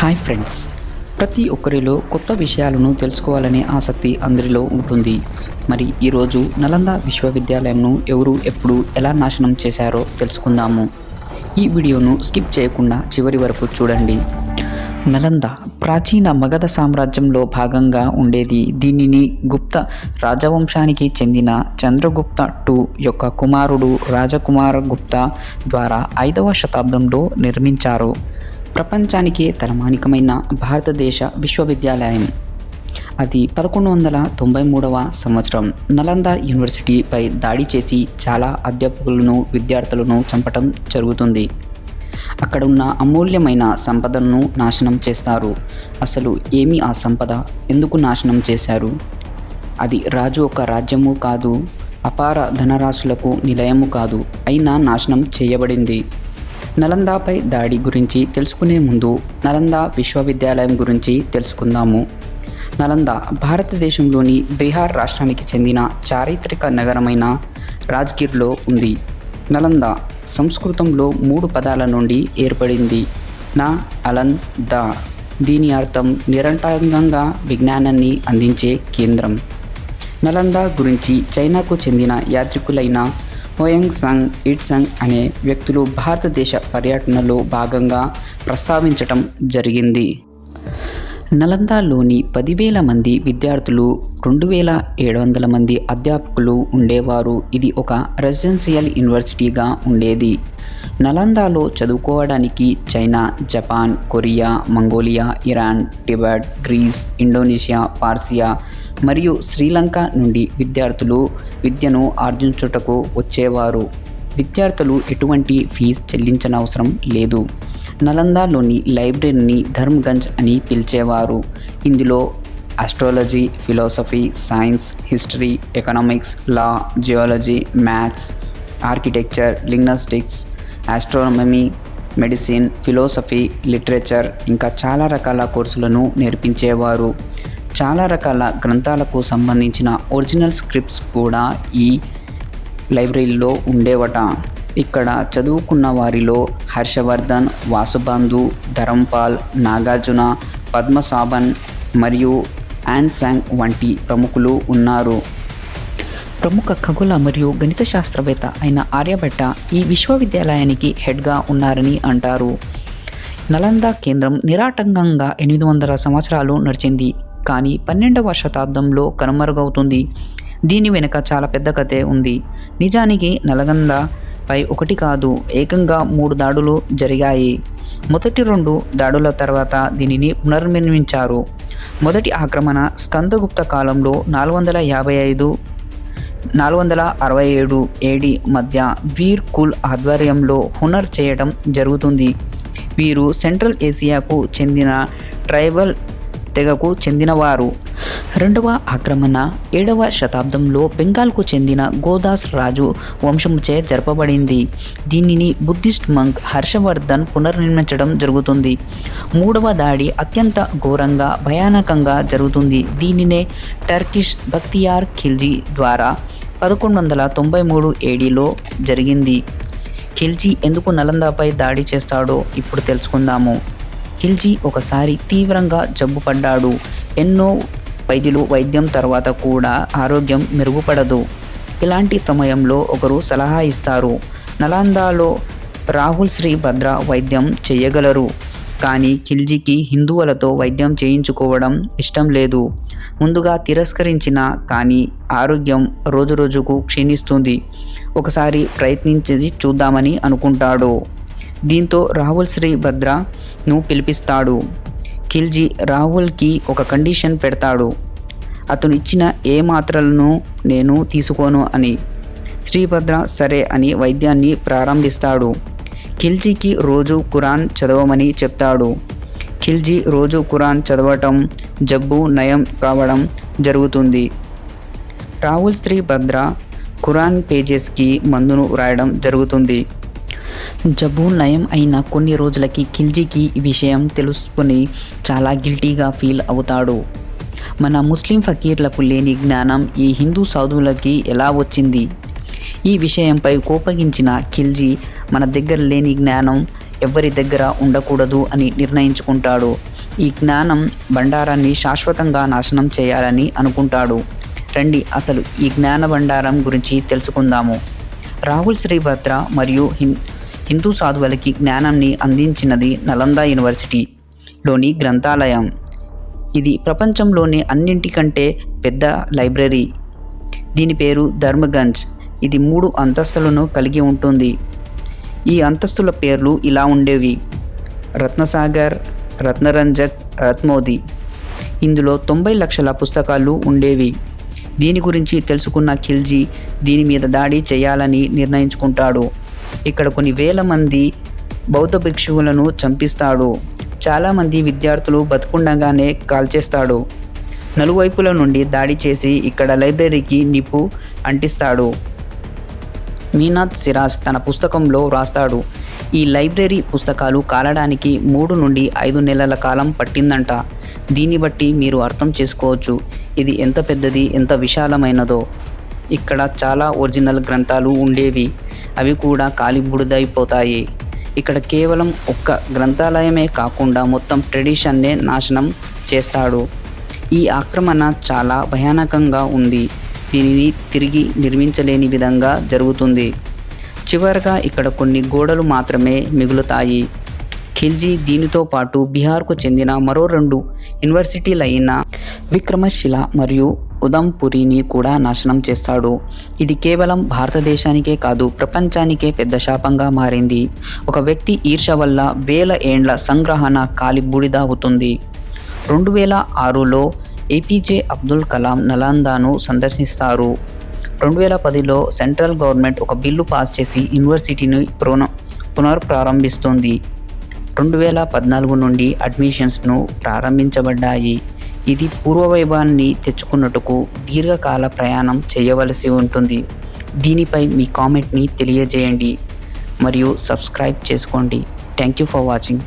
Hi friends, ప్రతి ఒక్కరిలో కొత్త విషయాలను తెలుసుకోవాలనే ఆసక్తి అందరిలో ఉంటుంది. మరి ఈరోజు నలంద విశ్వవిద్యాలయంను ఎవరు ఎప్పుడు ఎలా నాశనం చేశారో తెలుసుకుందాము. ఈ వీడియోను స్కిప్ చేయకుండా చివరి వరకు చూడండి. నలంద ప్రాచీన మగధ సామ్రాజ్యంలో భాగంగా ఉండేది. దీనిని గుప్త రాజవంశానికి చెందిన చంద్రగుప్త II యొక్క కుమారుడు రాజకుమార గుప్త ద్వారా 5వ శతాబ్దంలో నిర్మించారు. ప్రపంచానికే తలమానికమైన భారతదేశ విశ్వవిద్యాలయం. అది 1193వ సంవత్సరం నలంద యూనివర్సిటీపై దాడి చేసి చాలా అధ్యాపకులను విద్యార్థులను చంపటం జరుగుతుంది. అక్కడ ఉన్న అమూల్యమైన సంపదను నాశనం చేస్తారు. అసలు ఏమి ఆ సంపద, ఎందుకు నాశనం చేశారు? అది రాజు ఒక రాజ్యము కాదు, అపార ధనరాశులకు నిలయము కాదు, అయినా నాశనం చేయబడింది. నలందాపై దాడి గురించి తెలుసుకునే ముందు నలంద విశ్వవిద్యాలయం గురించి తెలుసుకుందాము. నలంద భారతదేశంలోని బీహార్ రాష్ట్రానికి చెందిన చారిత్రక నగరమైన రాజ్గిర్లో ఉంది. నలంద సంస్కృతంలో 3 పదాల నుండి ఏర్పడింది. నా అలన్ ద. దీని అర్థం నిరంతరంగా విజ్ఞానాన్ని అందించే కేంద్రం. నలంద గురించి చైనాకు చెందిన యాత్రికులైన హోయంగ్ సంగ్, ఇట్సంగ్ అనే వ్యక్తులు భారతదేశ పర్యటనలో భాగంగా ప్రస్తావించటం జరిగింది. నలందలోని 10,000 మంది విద్యార్థులు, 2,700 మంది అధ్యాపకులు ఉండేవారు. ఇది ఒక రెసిడెన్షియల్ యూనివర్సిటీగా ఉండేది. నలందలో చదువుకోవడానికి China, Japan, Korea, Mongolia, Iran, Tibet, Greece, Indonesia, Persia మరియు శ్రీలంక నుండి విద్యార్థులు విద్యను ఆర్జించుటకు వచ్చేవారు. విద్యార్థులు ఎటువంటి ఫీజు చెల్లించనవసరం లేదు. నలందలోని లైబ్రరీని ధర్మగంజ్ అని పిలిచేవారు. ఇందులో astrology, philosophy, science, history, economics, law, geology, maths, architecture, linguistics, astronomy, medicine, philosophy, literature ఇంకా చాలా రకాల కోర్సులను నేర్పించేవారు. చాలా రకాల గ్రంథాలకు సంబంధించిన ఒరిజినల్ స్క్రిప్ట్స్ కూడా ఈ లైబ్రరీలో ఉండేవట. ఇక్కడ చదువుకున్న వారిలో హర్షవర్ధన్, వాసుబంధు, ధరంపాల్, నాగార్జున, పద్మసాభన్ మరియు ఆన్సాంగ్ వంటి ప్రముఖులు ఉన్నారు. ప్రముఖ ఖగోళ మరియు గణిత శాస్త్రవేత్త అయిన ఆర్యభట్ట ఈ విశ్వవిద్యాలయానికి హెడ్గా ఉన్నారని అంటారు. నలంద కేంద్రం నిరాటంకంగా 800 సంవత్సరాలు నడిచింది, కానీ 12వ శతాబ్దంలో కనుమరుగవుతుంది. దీని వెనుక చాలా పెద్ద కథే ఉంది. నిజానికి నలంద పై ఒకటి కాదు, ఏకంగా 3 దాడులు జరిగాయి. మొదటి 2 దాడుల తర్వాత దీనిని పునర్నిర్మించారు. మొదటి ఆక్రమణ స్కందగుప్త కాలంలో 465-467 AD మధ్య వీర్ కుల్ ఆధ్వర్యంలో హునర్ చేయడం జరుగుతుంది. వీరు సెంట్రల్ ఏసియాకు చెందిన ట్రైబల్ తెగకు చెందినవారు. రెండవ ఆక్రమణ 7వ శతాబ్దంలో బెంగాల్కు చెందిన గోదాస్ రాజు వంశముచే జరపబడింది. దీనిని బుద్ధిస్ట్ మంక్ హర్షవర్ధన్ పునర్నిర్మించడం జరుగుతుంది. మూడవ దాడి అత్యంత ఘోరంగా, భయానకంగా జరుగుతుంది. దీనినే టర్కిష్ బక్తియార్ ఖిల్జీ ద్వారా 1193 ADలో జరిగింది. ఖిల్జీ ఎందుకు నలందపై దాడి చేస్తాడో ఇప్పుడు తెలుసుకుందాము. ఖిల్జీ ఒకసారి తీవ్రంగా జబ్బుపడ్డాడు. ఎన్నో వైద్యులు వైద్యం తర్వాత కూడా ఆరోగ్యం మెరుగుపడదు. ఇలాంటి సమయంలో ఒకరు సలహా ఇస్తారు. నలందలో రాహుల్ శ్రీ భద్ర వైద్యం చేయగలరు. కానీ ఖిల్జీకి హిందువులతో వైద్యం చేయించుకోవడం ఇష్టం లేదు. ముందుగా తిరస్కరించిన కానీ ఆరోగ్యం రోజురోజుకు క్షీణిస్తుంది. ఒకసారి ప్రయత్నించి చూద్దామని అనుకుంటాడు. దీంతో రాహుల్ శ్రీ భద్రను పిలిపిస్తాడు. ఖిల్జీ రాహుల్కి ఒక కండిషన్ పెడతాడు. అతను ఇచ్చిన ఏ మాత్రలను నేను తీసుకోను అని. శ్రీభద్ర సరే అని వైద్యాన్ని ప్రారంభిస్తాడు. ఖిల్జీకి రోజు ఖురాన్ చదవమని చెప్తాడు. ఖిల్జీ రోజు ఖురాన్ చదవటం, జబ్బు నయం కావడం జరుగుతుంది. రాహుల్ శ్రీ భద్ర ఖురాన్ పేజెస్కి మందును వ్రాయడం జరుగుతుంది. జబ్బు నయం అయిన కొన్ని రోజులకి ఖిల్జీకి ఈ విషయం తెలుసుకుని చాలా గిల్టీగా ఫీల్ అవుతాడు. మన ముస్లిం ఫకీర్లకు లేని జ్ఞానం ఈ హిందూ సాధువులకి ఎలా వచ్చింది? ఈ విషయంపై కోపగించిన ఖిల్జీ మన దగ్గర లేని జ్ఞానం ఎవరి దగ్గర ఉండకూడదు అని నిర్ణయించుకుంటాడు. ఈ జ్ఞానం బండారాన్ని శాశ్వతంగా నాశనం చేయాలని అనుకుంటాడు. రండి అసలు ఈ జ్ఞాన బండారం గురించి తెలుసుకుందాము. రాహుల్ శ్రీభద్ర మరియు హిందూ సాధువులకి జ్ఞానాన్ని అందించినది నలంద యూనివర్సిటీలోని గ్రంథాలయం. ఇది ప్రపంచంలోని అన్నింటికంటే పెద్ద లైబ్రరీ. దీని పేరు ధర్మగంజ్. ఇది 3 అంతస్తులను కలిగి ఉంటుంది. ఈ అంతస్తుల పేర్లు ఇలా ఉండేవి: రత్నసాగర్, రత్నరంజక్, రత్మోది. ఇందులో 90 లక్షల పుస్తకాలు ఉండేవి. దీని గురించి తెలుసుకున్న ఖిల్జీ దీని మీద దాడి చేయాలని నిర్ణయించుకుంటాడు. ఇక్కడ కొన్ని వేల మంది బౌద్ధ భిక్షువులను చంపిస్తాడు. చాలామంది విద్యార్థులు బతుకుండగానే కాల్చేస్తాడు. నలువైపుల నుండి దాడి చేసి ఇక్కడ లైబ్రరీకి నిప్పు అంటిస్తాడు. మీనాత్ సిరాజ్ తన పుస్తకంలో వ్రాస్తాడు, ఈ లైబ్రరీ పుస్తకాలు కాలడానికి 3 నుండి 5 నెలల కాలం పట్టిందంట. దీన్ని బట్టి మీరు అర్థం చేసుకోవచ్చు ఇది ఎంత పెద్దది, ఎంత విశాలమైనదో. ఇక్కడ చాలా ఒరిజినల్ గ్రంథాలు ఉండేవి. అవి కూడా కాలి బూడిదైపోతాయి. ఇక్కడ కేవలం ఒక్క గ్రంథాలయమే కాకుండా మొత్తం ట్రెడిషన్నే నాశనం చేస్తాడు. ఈ ఆక్రమణ చాలా భయానకంగా ఉంది. దీనిని తిరిగి నిర్మించలేని విధంగా జరుగుతుంది. చివరగా ఇక్కడ కొన్ని గోడలు మాత్రమే మిగులుతాయి. ఖిల్జీ దీనితో పాటు బీహార్కు చెందిన మరో 2 యూనివర్సిటీలైన విక్రమశిల మరియు ఉదంపురిని కూడా నాశనం చేస్తాడు. ఇది కేవలం భారతదేశానికే కాదు, ప్రపంచానికే పెద్ద శాపంగా మారింది. ఒక వ్యక్తి ఈర్ష్య వల్ల వేల ఏండ్ల సంగ్రహణ కాలి బూడిద అవుతుంది. 2006లో ఏపీజే అబ్దుల్ కలాం నలందాను సందర్శిస్తారు. 2010లో సెంట్రల్ గవర్నమెంట్ ఒక బిల్లు పాస్ చేసి యూనివర్సిటీని పునర్ప్రారంభిస్తుంది. 2014 నుండి అడ్మిషన్స్ను ప్రారంభించబడ్డాయి. ఇది పూర్వవైభవాన్ని తెచ్చుకున్నట్టుకు దీర్ఘకాల ప్రయాణం చేయవలసి ఉంటుంది. దీనిపై మీ కామెంట్ని తెలియజేయండి మరియు సబ్స్క్రైబ్ చేసుకోండి. Thank you for watching.